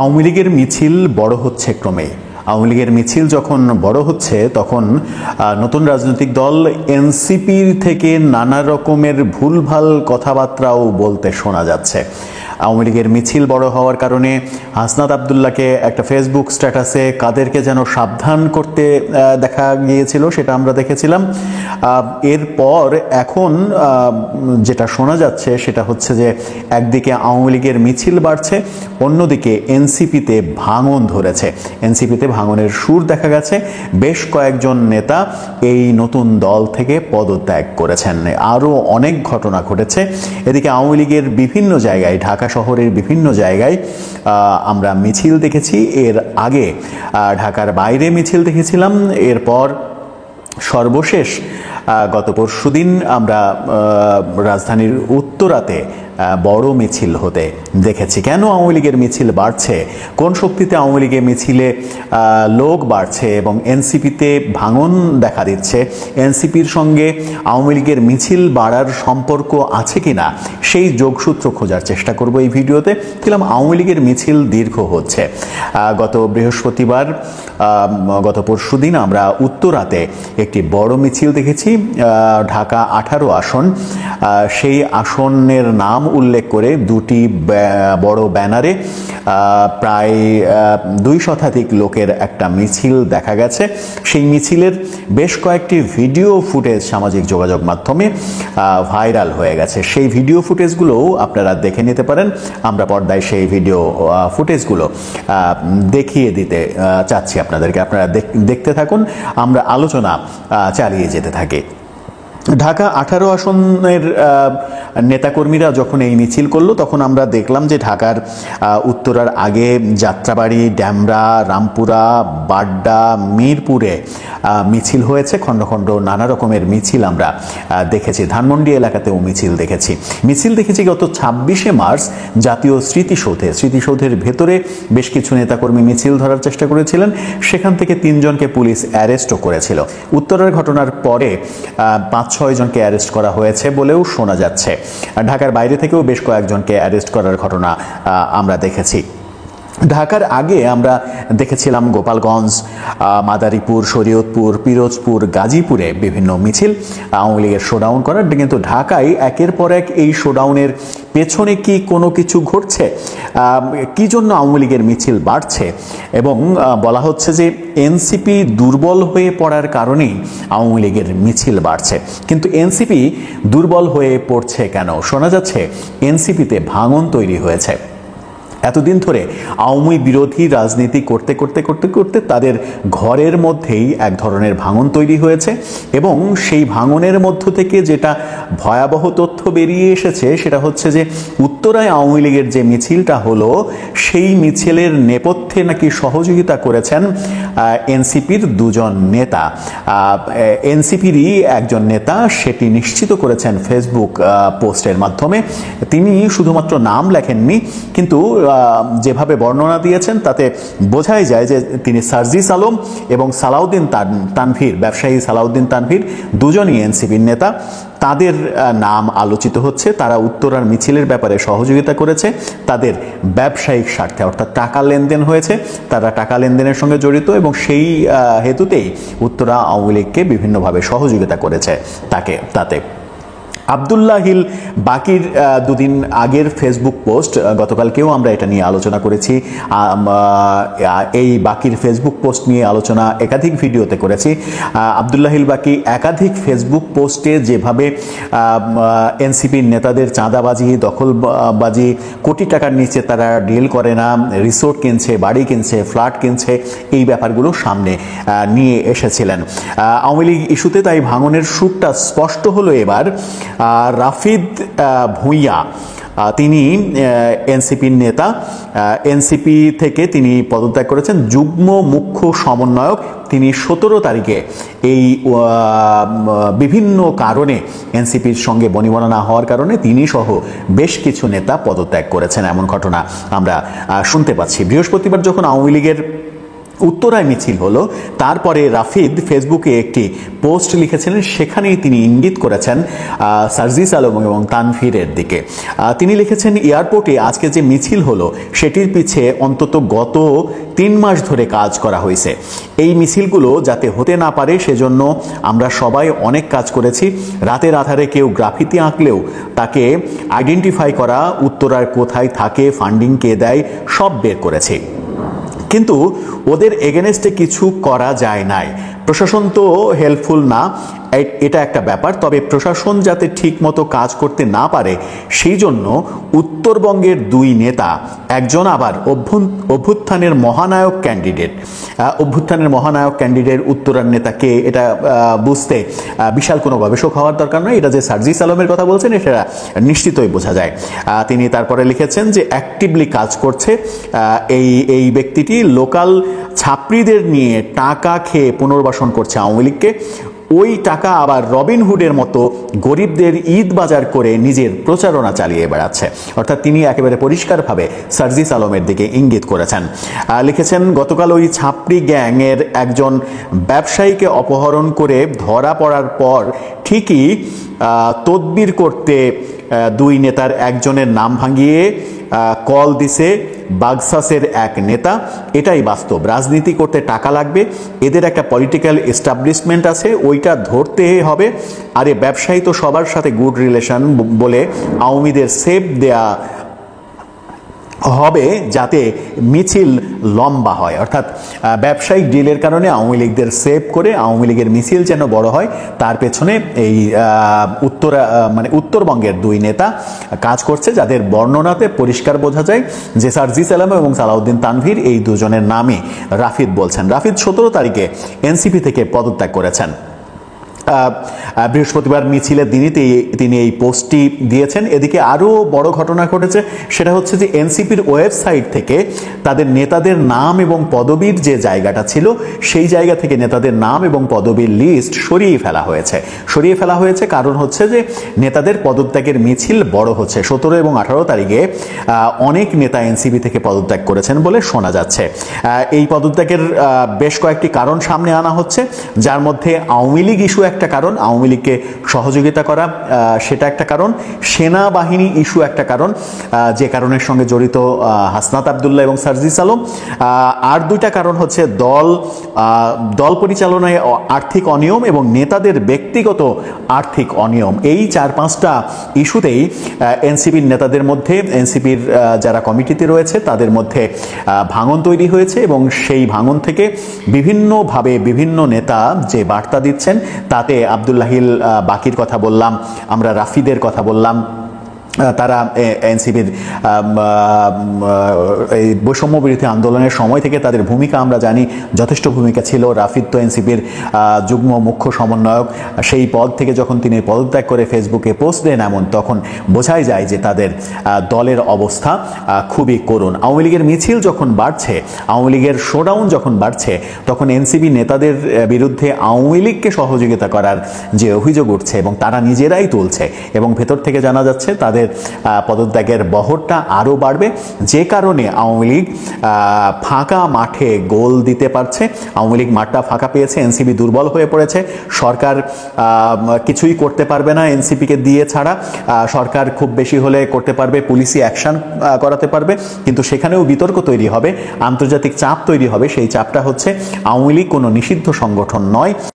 আওয়ামী লীগের মিছিল বড় হচ্ছে ক্রমে। আওয়ামী লীগের মিছিল যখন বড় হচ্ছে তখন নতুন রাজনৈতিক দল এনসিপির থেকে নানা রকমের ভুলভাল কথাবার্তাও বলতে শোনা যাচ্ছে। আওয়ামী লীগের মিছিল বড় হওয়ার কারণে হাসনাত আবদুল্লাহকে একটা ফেসবুক স্ট্যাটাসে কাদেরকে যেন সাবধান করতে দেখা গিয়েছিল, সেটা আমরা দেখেছিলাম। এরপর এখন যেটা শোনা যাচ্ছে সেটা হচ্ছে যে একদিকে আওয়ামী লীগের মিছিল বাড়ছে, অন্যদিকে এনসিপিতে ভাঙন ধরেছে। এনসিপিতে ভাঙনের সুর দেখা গেছে। বেশ কয়েকজন নেতা এই নতুন দল থেকে পদত্যাগ করেছেন। আরও অনেক ঘটনা ঘটেছে। এদিকে আওয়ামী লীগের বিভিন্ন জায়গায়, ঢাকা শহরের বিভিন্ন জায়গায় আমরা মিছিল দেখেছি। এর আগে ঢাকার বাইরে মিছিল দেখেছিলাম। এরপর সর্বশেষ গত পরশুদিন আমরা রাজধানীর উত্তরাতে বড় মিছিল হতে দেখেছি। কেন আওয়ামী লীগের মিছিল বাড়ছে, কোন শক্তিতে আওয়ামী লীগের মিছিলে লোক বাড়ছে এবং এনসিপিতে ভাঙন দেখা দিচ্ছে, এনসিপির সঙ্গে আওয়ামী লীগের মিছিল বাড়ার সম্পর্ক আছে কিনা সেই যোগসূত্র খোঁজার চেষ্টা করব এই ভিডিওতে। দেখলাম আওয়ামী লীগের মিছিল দীর্ঘ হচ্ছে। গত বৃহস্পতিবার, গত পরশুদিন আমরা উত্তরাতে একটি বড় মিছিল দেখেছি। ঢাকা 18 আসন, সেই আসনের নাম উল্লেখ করে দুটি বড় ব্যানারে প্রায় 2 শতাধিক লোকের একটা মিছিল দেখা গেছে। সেই মিছিলের বেশ কয়েকটি ভিডিও ফুটেজ সামাজিক যোগাযোগ মাধ্যমে ভাইরাল হয়ে গেছে। সেই ভিডিও ফুটেজগুলোও আপনারা দেখে নিতে পারেন। আমরা পর্দায় সেই ভিডিও ফুটেজগুলো দেখিয়ে দিতে চাচ্ছি আপনাদেরকে। আপনারা দেখতে থাকুন, আমরা আলোচনা চালিয়ে যেতে থাকি। ঢাকা 18 আসনের নেতাকর্মীরা যখন এই মিছিল করলো তখন আমরা দেখলাম যে ঢাকার উত্তরার আগে যাত্রাবাড়ি, ড্যামরা, রামপুরা, বাড্ডা, মিরপুরে মিছিল হয়েছে। খণ্ড খণ্ড নানা রকমের মিছিল আমরা দেখেছি। ধানমন্ডি এলাকাতেও মিছিল দেখেছি। গত 26শে মার্চ জাতীয় স্মৃতিসৌধের ভেতরে বেশ কিছু নেতাকর্মী মিছিল ধরার চেষ্টা করেছিলেন। সেখান থেকে 3 জনকে পুলিশ অ্যারেস্টও করেছিল। উত্তরার ঘটনার পরে 5-6 জনকে অ্যারেস্ট করা হয়েছে বলেও শোনা যাচ্ছে। ঢাকার বাইরে থেকেও বেশ কয়েকজনকে অ্যারেস্ট করার ঘটনা আমরা দেখেছি। ঢাকার আগে আমরা দেখেছিলাম গোপালগঞ্জ, মাদারীপুর, শরীয়তপুর, পিরোজপুর, গাজীপুরে বিভিন্ন মিছিল আওয়ামী লীগের শোডাউন করার। কিন্তু ঢাকায় একের পর এক এই শোডাউনের পেছনে কি কোনো কিছু ঘটছে, কি জন্য আওয়ামী লীগের মিছিল বাড়ছে? এবং বলা হচ্ছে যে এনসিপি দুর্বল হয়ে পড়ার কারণেই আওয়ামী লীগের মিছিল বাড়ছে। কিন্তু এনসিপি দুর্বল হয়ে পড়ছে কেন? শোনা যাচ্ছে এনসিপিতে ভাঙন তৈরি হয়েছে। এতদিন ধরে আওয়ামী বিরোধী রাজনীতি করতে করতে তাদের ঘরের মধ্যেই এক ধরনের ভাঙন তৈরি হয়েছে এবং সেই ভাঙনের মধ্য থেকে যেটা ভয়াবহ তথ্য বেরিয়ে এসেছে সেটা হচ্ছে যে উত্তরায় আওয়ামী লীগের যে মিছিলটা হলো সেই মিছিলের নেপথ্যে নাকি সহযোগিতা করেছেন এনসিপির 2 জন নেতা। এনসিপিরই একজন নেতা সেটি নিশ্চিত করেছেন ফেসবুক পোস্টের মাধ্যমে। তিনি শুধুমাত্র নাম লেখেননি, কিন্তু যেভাবে বর্ণনা দিয়েছেন তাতে বোঝাই যায় যে তিনি সার্জিস আলম এবং সালাউদ্দিন তানভীর, ব্যবসায়ী সালাউদ্দিন তানভীর, 2 জনই এনসিপির নেতা। তাদের নাম আলোচিত হচ্ছে। তারা উত্তরার মিছিলের ব্যাপারে সহযোগিতা করেছে তাদের ব্যবসায়িক স্বার্থে, অর্থাৎ টাকা লেনদেন হয়েছে, তারা টাকা লেনদেনের সঙ্গে জড়িত এবং সেই হেতুতেই উত্তরা আওয়ামী লীগকে বিভিন্নভাবে সহযোগিতা করেছে তাতে। আব্দুল্লাহ হিল বাকির 2 দিন আগের ফেসবুক পোস্ট, গতকালকেও আমরা এটা নিয়ে আলোচনা করেছি। এই বাকির ফেসবুক পোস্ট নিয়ে আলোচনা একাধিক ভিডিওতে করেছি। আব্দুল্লাহ হিল বাকি একাধিক ফেসবুক পোস্টে যেভাবে এনসিপির নেতাদের চাঁদাবাজি, দখলবাজি, কোটি টাকার নিচে তারা ডিল করে না, রিসোর্ট কিনছে, বাড়ি কিনছে, ফ্ল্যাট কিনছে, এই ব্যাপারগুলো সামনে নিয়ে এসেছিলেন। আওয়ামী লীগ ইস্যুতে তাই ভাঙনের সুরটা স্পষ্ট হলো এবার। রাফিদ ভুঁইয়া, তিনি এনসিপির নেতা। এনসিপি থেকে তিনি পদত্যাগ করেছেন। যুগ্ম মুখ্য সমন্বয়ক তিনি 17 তারিখে এই বিভিন্ন কারণে এনসিপির সঙ্গে বনিবনা না হওয়ার কারণে তিনি সহ বেশ কিছু নেতা পদত্যাগ করেছেন, এমন ঘটনা আমরা শুনতে পাচ্ছি। বৃহস্পতিবার যখন আওয়ামী লীগের উত্তরায় মিছিল হলো, তারপরে রাফিদ ফেসবুকে একটি পোস্ট লিখেছিলেন, সেখানেই তিনি ইঙ্গিত করেছেন সার্জিস আলম এবং তানভীরের দিকে। তিনি লিখেছেন, এয়ারপোর্টে আজকে যে মিছিল হলো সেটির পিছে অন্তত গত 3 মাস ধরে কাজ করা হয়েছে। এই মিছিলগুলো যাতে হতে না পারে সেজন্য আমরা সবাই অনেক কাজ করেছি। রাতের আধারে কেউ গ্রাফিতি আঁকলেও তাকে আইডেন্টিফাই করা, উত্তরার কোথায় থাকে, ফান্ডিং কে দেয়, সব বের করেছি। কিন্তু ওদের এগেনস্টে কিছু করা যায় নাই। প্রশাসন তো হেল্পফুল না, এটা একটা ব্যাপার। তবে প্রশাসন যাতে ঠিক মতো কাজ করতে না পারে সেই জন্য উত্তরবঙ্গের 2 নেতা, একজন আবার অভ্যুত্থানের মহানায়ক ক্যান্ডিডেট উত্তরার নেতাকে, এটা বুঝতে বিশাল কোনো গবেষক হওয়ার দরকার নয়। এটা যে সার্জিস আলমের কথা বলছেন এটা নিশ্চিতই বোঝা যায়। তিনি তারপরে লিখেছেন যে অ্যাক্টিভলি কাজ করছে এই ব্যক্তিটি, লোকাল ছাত্রীদের নিয়ে টাকা খেয়ে পুনর্বাসন করছে আওয়ামী লীগকে। ওই টাকা আবার রবিনহুডের মতো গরিবদের ঈদ বাজার করে নিজের প্রচারণা চালিয়ে বেড়াচ্ছে। অর্থাৎ তিনি একেবারে পরিষ্কারভাবে সার্জিস আলমের দিকে ইঙ্গিত করেছেন। লিখেছেন, গতকাল ওই ছাপড়ি গ্যাংয়ের একজন ব্যবসায়ীকে অপহরণ করে ধরা পড়ার পর ঠিকই তদবির করতে 2 নেতার একজনের নাম ভাঙিয়ে কল দিছে বাগসাসের এক নেতা। এটাই বাস্তব। রাজনীতি করতে টাকা লাগবে, এদের একটা পলিটিক্যাল এস্টাবলিশমেন্ট আছে, ওইটা ধরতে হবে। আরে ব্যবসায়ী তো সবার সাথে গুড রিলেশন বলে আওয়ামীদের সেফ দেয়া হবে যাতে মিছিল লম্বা হয়। অর্থাৎ ব্যবসায়িক ডিলের কারণে আওয়ামী লীগদের সেভ করে আওয়ামী লীগের মিছিল যেন বড় হয়, তার পেছনে এই উত্তরবঙ্গের 2 নেতা কাজ করছে, যাদের বর্ণনাতে পরিষ্কার বোঝা যায় যে সার্জিস আলম এবং সালাউদ্দিন তানভীর, এই দুজনের নামই রাফিদ বলছেন। রাফিদ 17 তারিখে এনসিপি থেকে পদত্যাগ করেছেন। বৃহস্পতিবার মিছিলের দিনই তিনি এই পোস্টটি দিয়েছেন। এদিকে আরও বড় ঘটনা ঘটেছে, সেটা হচ্ছে যে এনসিপির ওয়েবসাইট থেকে তাদের নেতাদের নাম এবং পদবীর যে জায়গাটা ছিল সেই জায়গা থেকে নেতাদের নাম এবং পদবীর লিস্ট সরিয়ে ফেলা হয়েছে। কারণ হচ্ছে যে নেতাদের পদত্যাগের মিছিল বড় হচ্ছে। 17 এবং 18 তারিখে অনেক নেতা এনসিপি থেকে পদত্যাগ করেছেন বলে শোনা যাচ্ছে। এই পদত্যাগের বেশ কয়েকটি কারণ সামনে আনা হচ্ছে, যার মধ্যে আওয়ামী লীগ ইস্যু একটা কারণ, আওয়ামী লীগকে সহযোগিতা করা সেটা একটা কারণ, সেনাবাহিনী ইস্যু একটা কারণ, যে কারণের সঙ্গে জড়িত হাসনাত আব্দুল্লাহ এবং সার্জিস আলম। আর 2টা কারণ হচ্ছে দল পরিচালনায় আর্থিক অনিয়ম এবং নেতাদের ব্যক্তিগত আর্থিক অনিয়ম। এই 4-5টা ইস্যুতেই এনসিপির নেতাদের মধ্যে, এনসিপির যারা কমিটিতে রয়েছে তাদের মধ্যে ভাঙন তৈরি হয়েছে এবং সেই ভাঙন থেকে বিভিন্নভাবে বিভিন্ন নেতা যে বার্তা দিচ্ছেন, তাতে আব্দুল্লাহিল বাকির কথা বললাম, আমরা রাফিদের কথা বললাম, তারা এনসিপির এই বৈষম্য বিরোধী আন্দোলনের সময় থেকে তাদের ভূমিকা আমরা জানি, যথেষ্ট ভূমিকা ছিল। রাফিদ তো এনসিপির যুগ্ম মুখ্য সমন্বয়ক, সেই পদ থেকে যখন তিনি পদত্যাগ করে ফেসবুকে পোস্ট দেন এমন, তখন বোঝাই যায় যে তাদের দলের অবস্থা খুবই করুণ। আওয়ামী লীগের মিছিল যখন বাড়ছে, আওয়ামী লীগের শোডাউন যখন বাড়ছে, তখন এনসিপি নেতাদের বিরুদ্ধে আওয়ামী লীগকে সহযোগিতা করার যে অভিযোগ উঠছে এবং তারা নিজেরাই তুলছে, এবং ভেতর থেকে জানা যাচ্ছে তাদের পদত্যাগের বহরটা আরও বাড়বে, যে কারণে আওয়ামী লীগ ফাঁকা মাঠে গোল দিতে পারছে। আওয়ামী লীগ মাঠটা ফাঁকা পেয়েছে, এনসিপি দুর্বল হয়ে পড়েছে, সরকার কিছুই করতে পারবে না এনসিপিকে দিয়ে ছাড়া। সরকার খুব বেশি হলে করতে পারবে পুলিশি অ্যাকশন করাতে পারবে, কিন্তু সেখানেও বিতর্ক তৈরি হবে, আন্তর্জাতিক চাপ তৈরি হবে। সেই চাপটা হচ্ছে আওয়ামী লীগ কোনো নিষিদ্ধ সংগঠন নয়।